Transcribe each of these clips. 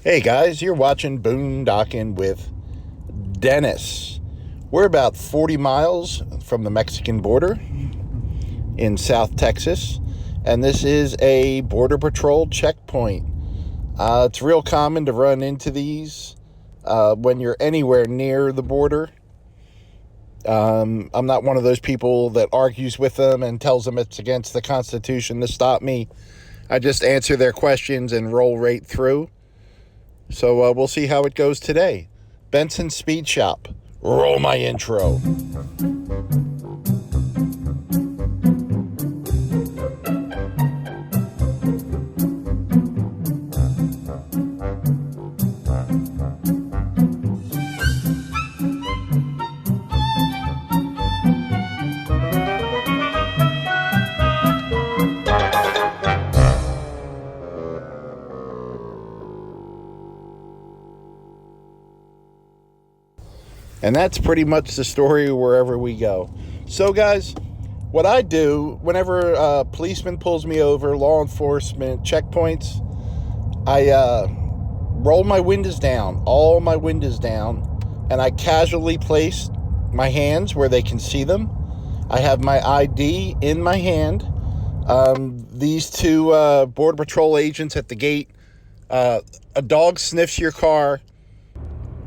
Hey guys, you're watching Boondocking with Dennis. We're about 40 miles from the Mexican border in South Texas, and this is a Border Patrol checkpoint. It's real common to run into these when you're anywhere near the border. I'm not one of those people that argues with them and tells them it's against the Constitution to stop me. I just answer their questions and roll right through. So we'll see how it goes today. Benson Speed Shop. Roll my intro. And that's pretty much the story wherever we go. So, guys, what I do whenever a policeman pulls me over, law enforcement, checkpoints, I roll my windows down, all my windows down, and I casually place my hands where they can see them. I have my ID in my hand. These two Border Patrol agents at the gate, a dog sniffs your car.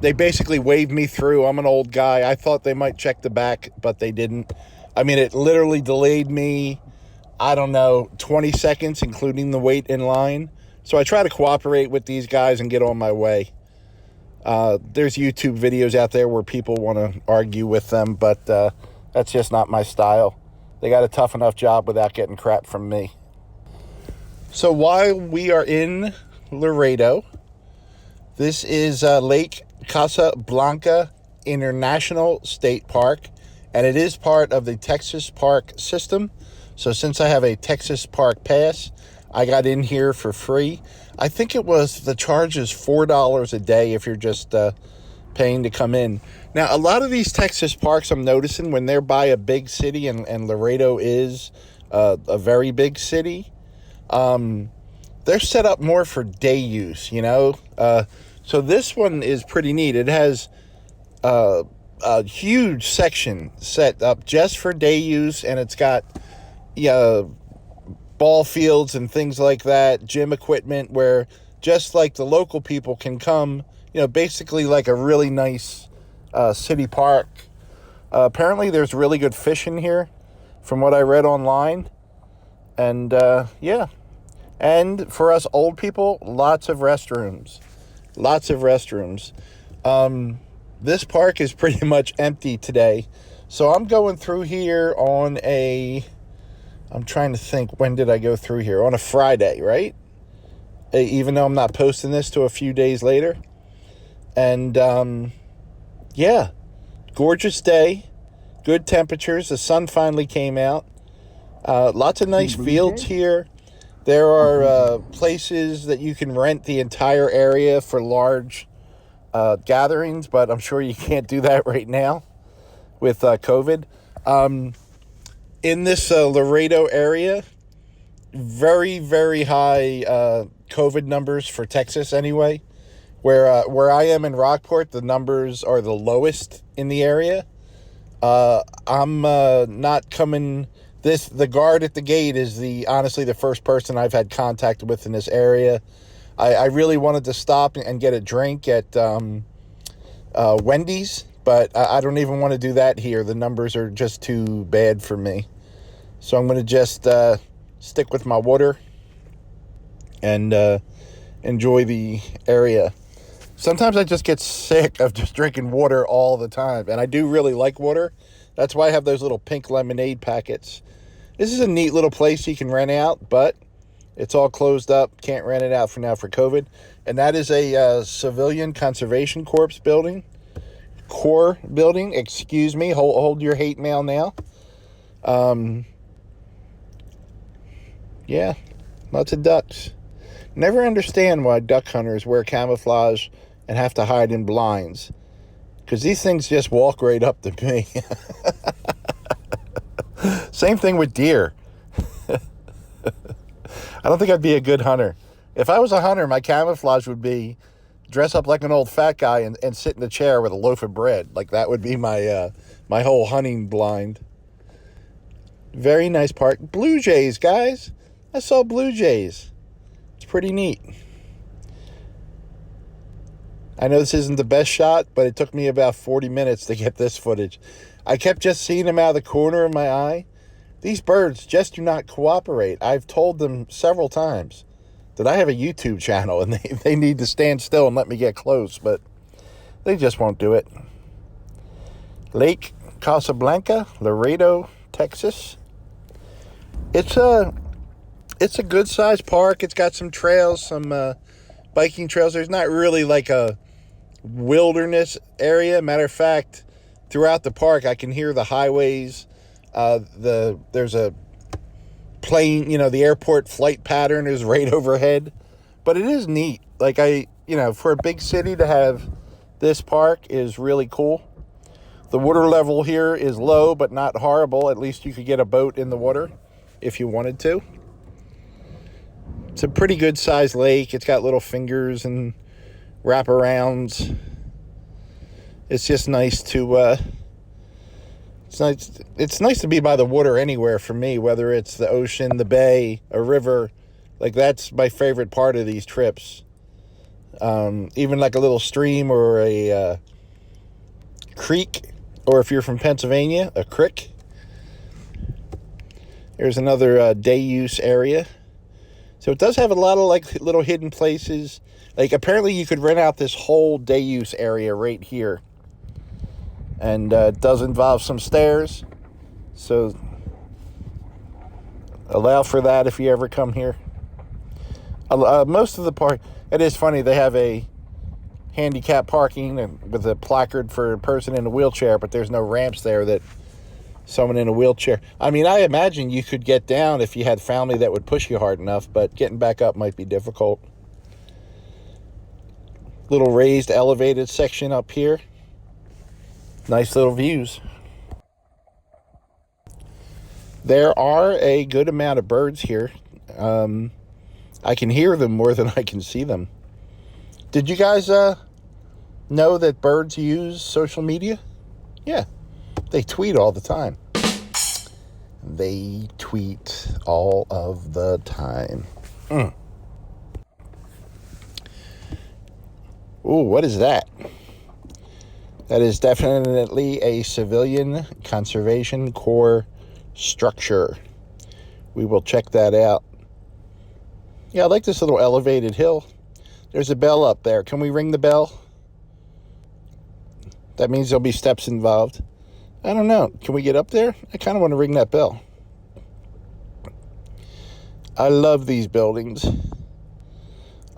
They basically waved me through. I'm an old guy. I thought they might check the back, but they didn't. I mean, it literally delayed me, 20 seconds, including the wait in line. So I try to cooperate with these guys and get on my way. There's YouTube videos out there where people want to argue with them, but that's just not my style. They got a tough enough job without getting crap from me. So while we are in Laredo, this is Lake Casa Blanca International State Park, and it is part of the Texas Park system. So since I have a Texas Park pass, I got in here for free. I think the charge is $4 a day if you're just paying to come in. Now, a lot of these Texas parks, I'm noticing when they're by a big city, and Laredo is a very big city, they're set up more for day use, So this one is pretty neat. It has a huge section set up just for day use, and it's got ball fields and things like that, gym equipment, where just like the local people can come, basically like a really nice city park. Apparently there's really good fishing here from what I read online. And and for us old people, lots of restrooms. This park is pretty much empty today. So I'm going through here I'm trying to think, when did I go through here? On a Friday, right? Even though I'm not posting this to a few days later. And, gorgeous day. Good temperatures. The sun finally came out. Lots of nice fields here. There are places that you can rent the entire area for large gatherings, but I'm sure you can't do that right now with COVID. In this Laredo area, very, very high COVID numbers for Texas anyway. Where I am in Rockport, the numbers are the lowest in the area. I'm not coming... The guard at the gate is honestly the first person I've had contact with in this area. I really wanted to stop and get a drink at Wendy's, but I don't even want to do that here. The numbers are just too bad for me. So I'm going to just stick with my water and enjoy the area. Sometimes I just get sick of just drinking water all the time, and I do really like water. That's why I have those little pink lemonade packets. This is a neat little place you can rent out, but it's all closed up. Can't rent it out for now for COVID. And that is a Civilian Conservation Corps building. Excuse me. Hold your hate mail now. Lots of ducks. Never understand why duck hunters wear camouflage and have to hide in blinds. Because these things just walk right up to me. Same thing with deer. I don't think I'd be a good hunter. If I was a hunter, my camouflage would be dress up like an old fat guy and sit in a chair with a loaf of bread. Like, that would be my my whole hunting blind. Very nice park. Blue jays, guys. I saw blue jays. It's pretty neat. I know this isn't the best shot, but it took me about 40 minutes to get this footage. I kept just seeing them out of the corner of my eye. These birds just do not cooperate. I've told them several times that I have a YouTube channel and they need to stand still and let me get close, but they just won't do it. Lake Casa Blanca, Laredo, Texas. It's a good-sized park. It's got some trails, some biking trails. There's not really like a wilderness area. Matter of fact, throughout the park, I can hear the highways. There's a plane, the airport flight pattern is right overhead. But it is neat. Like, for a big city to have this park is really cool. The water level here is low, but not horrible. At least you could get a boat in the water if you wanted to. It's a pretty good sized lake. It's got little fingers and wraparounds. It's just nice to it's nice to be by the water anywhere for me, whether it's the ocean, the bay, a river. Like, that's my favorite part of these trips. Even like a little stream or a creek, or if you're from Pennsylvania, a creek. There's another day use area. So it does have a lot of like little hidden places. Like, apparently you could rent out this whole day use area right here. And it does involve some stairs. So allow for that if you ever come here. Most of the park, it is funny, they have a handicap parking with a placard for a person in a wheelchair, but there's no ramps there that someone in a wheelchair. I mean, I imagine you could get down if you had family that would push you hard enough, but getting back up might be difficult. Little raised elevated section up here. Nice little views. There are a good amount of birds here. I can hear them more than I can see them. Did you guys know that birds use social media? Yeah, they tweet all the time. They tweet all of the time. Ooh, what is that? That is definitely a Civilian Conservation Corps structure. We will check that out. Yeah, I like this little elevated hill. There's a bell up there. Can we ring the bell? That means there'll be steps involved. I don't know. Can we get up there? I kind of want to ring that bell. I love these buildings.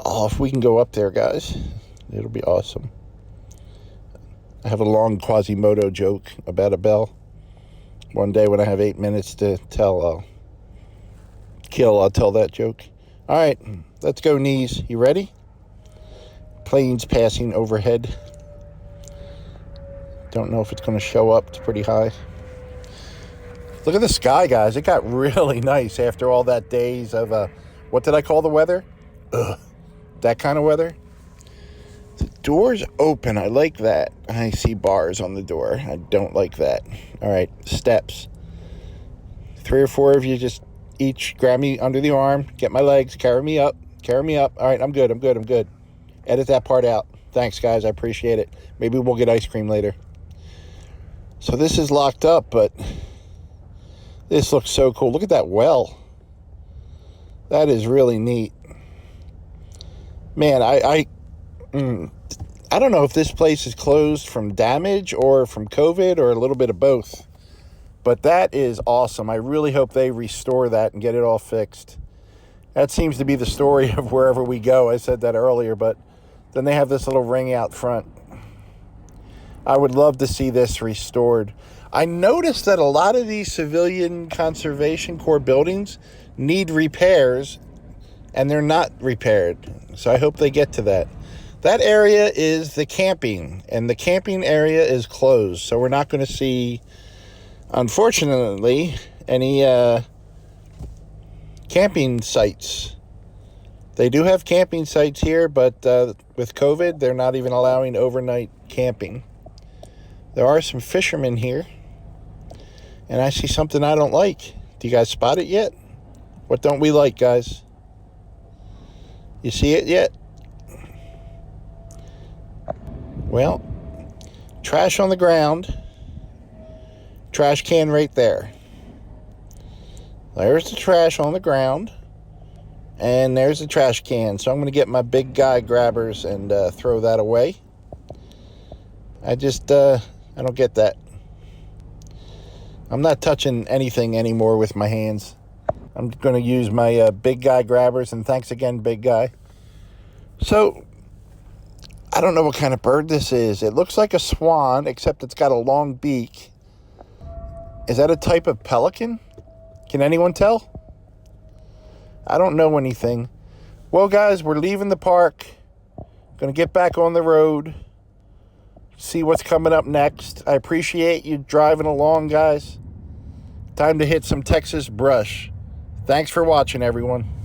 Oh, if we can go up there, guys, it'll be awesome. I have a long Quasimodo joke about a bell. One day when I have 8 minutes to tell, I'll tell that joke. All right, let's go, knees. You ready? Planes passing overhead. Don't know if it's going to show up. It's pretty high. Look at the sky, guys. It got really nice after all that days of, what did I call the weather? That kind of weather. The door's open. I like that. I see bars on the door. I don't like that. All right, steps. 3 or 4 of you just each grab me under the arm, get my legs, carry me up. All right, I'm good. Edit that part out. Thanks, guys. I appreciate it. Maybe we'll get ice cream later. So this is locked up, but this looks so cool. Look at that well. That is really neat. Man, I don't know if this place is closed from damage or from COVID or a little bit of both. But that is awesome. I really hope they restore that and get it all fixed. That seems to be the story of wherever we go. I said that earlier, but then they have this little ring out front. I would love to see this restored. I noticed that a lot of these Civilian Conservation Corps buildings need repairs, and they're not repaired. So I hope they get to that. That area is the camping, and the camping area is closed. So we're not going to see, unfortunately, any camping sites They do have camping sites here, but with COVID, they're not even allowing overnight camping. There are some fishermen here, and I see something I don't like. Do you guys spot it yet? What don't we like, guys? You see it yet? Well, trash on the ground. Trash can right there. There's the trash on the ground. And there's the trash can. So I'm going to get my big guy grabbers and throw that away. I don't get that. I'm not touching anything anymore with my hands. I'm going to use my big guy grabbers. And thanks again, big guy. So, I don't know what kind of bird this is. It looks like a swan, except it's got a long beak. Is that a type of pelican? Can anyone tell? I don't know anything. Well, guys, we're leaving the park. Going to get back on the road. See what's coming up next. I appreciate you driving along, guys. Time to hit some Texas brush. Thanks for watching, everyone.